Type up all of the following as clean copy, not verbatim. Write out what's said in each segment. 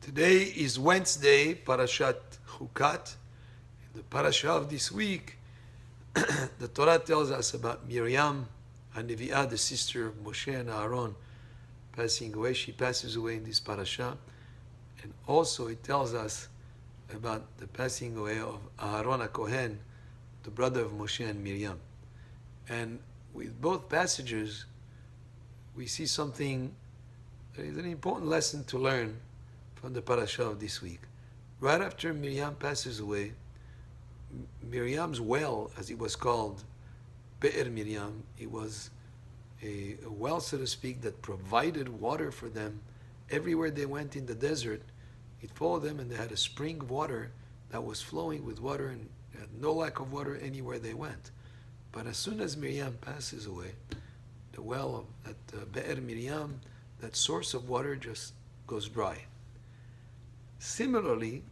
Today is Wednesday, Parashat Chukat. In the parasha of this week, the Torah tells us about Miriam, Nevi'ah, the sister of Moshe and Aaron, passing away. She passes away in this parasha. And also it tells us about the passing away of Aaron HaKohen, the brother of Moshe and Miriam. And with both passages, we see something that is an important lesson to learn from the parasha of this week. Right after Miriam passes away, Miriam's well, as it was called, Be'er Miriam, it was a well, so to speak, that provided water for them. Everywhere they went in the desert, it followed them, and they had a spring of water that was flowing with water, and had no lack of water anywhere they went. But as soon as Miriam passes away, the well at Be'er Miriam, that source of water just goes dry. Similarly,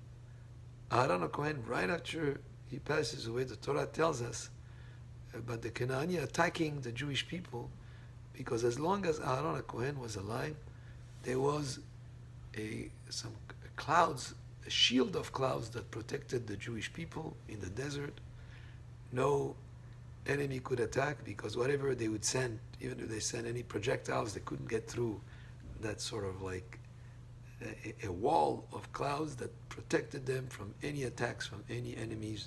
Aaron HaKohen, right after he passes away, the Torah tells us about the Canaani attacking the Jewish people, because as long as Aaron HaKohen was alive, there was some clouds, a shield of clouds that protected the Jewish people in the desert. No enemy could attack, because whatever they would send, even if they sent any projectiles, they couldn't get through that sort of like a wall of clouds that protected them from any attacks from any enemies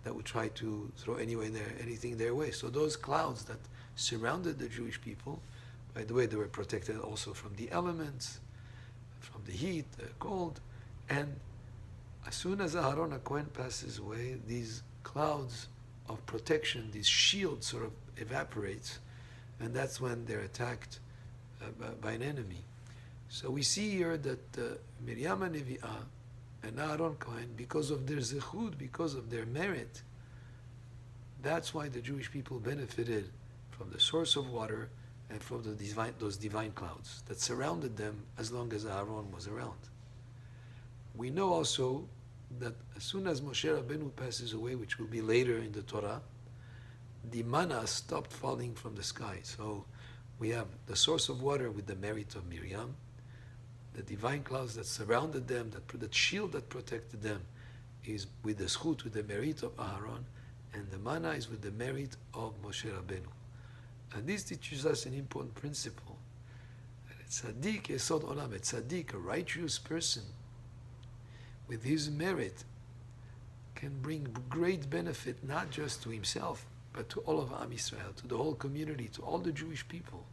that would try to throw anything their way. So those clouds that surrounded the Jewish people, by the way, they were protected also from the elements, from the heat, the cold. And as soon as Aaron HaKohen passes away, these clouds of protection, this shield sort of evaporates, and that's when they're attacked by an enemy. So we see here that Miriam Nevi'ah and Aaron Kohen, because of their zechut, because of their merit, that's why the Jewish people benefited from the source of water and from those divine clouds that surrounded them as long as Aaron was around. We know also that as soon as Moshe Rabbeinu passes away, which will be later in the Torah, the manna stopped falling from the sky. So we have the source of water with the merit of Miriam, the divine clouds that surrounded them, that shield that protected them, is with the zchut, with the merit of Aaron, and the manna is with the merit of Moshe Rabbeinu. And this teaches us an important principle. A tzaddik yesod olam, a tzaddik, a righteous person, with his merit, can bring great benefit not just to himself, but to all of Am Yisrael, to the whole community, to all the Jewish people.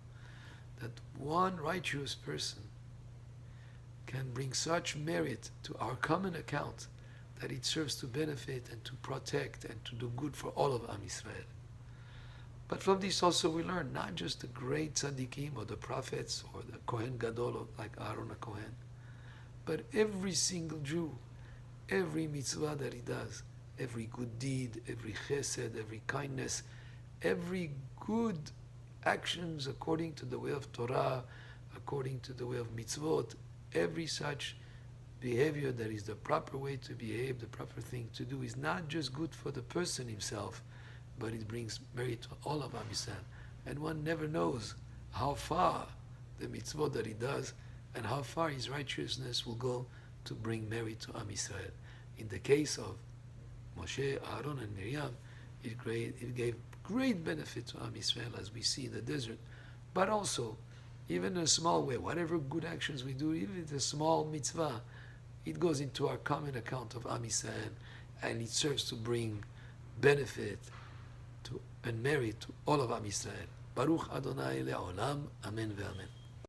That one righteous person can bring such merit to our common account that it serves to benefit and to protect and to do good for all of Am Yisrael. But from this also we learn not just the great tzaddikim or the prophets or the Kohen Gadol like Aaron HaKohen, but every single Jew, every mitzvah that he does, every good deed, every chesed, every kindness, every good actions according to the way of Torah, according to the way of mitzvot, every such behavior that is the proper way to behave, the proper thing to do, is not just good for the person himself, but it brings merit to all of Am Yisrael. And one never knows how far the mitzvot that he does and how far his righteousness will go to bring merit to Am Yisrael. In the case of Moshe, Aaron, and Miriam, it gave great benefit to Am Yisrael, as we see in the desert. But also, even in a small way, whatever good actions we do, even if it's a small mitzvah, it goes into our common account of Am Yisrael, and it serves to bring benefit and merit to all of Am Yisrael. Baruch Adonai le'olam, amen ve'amen.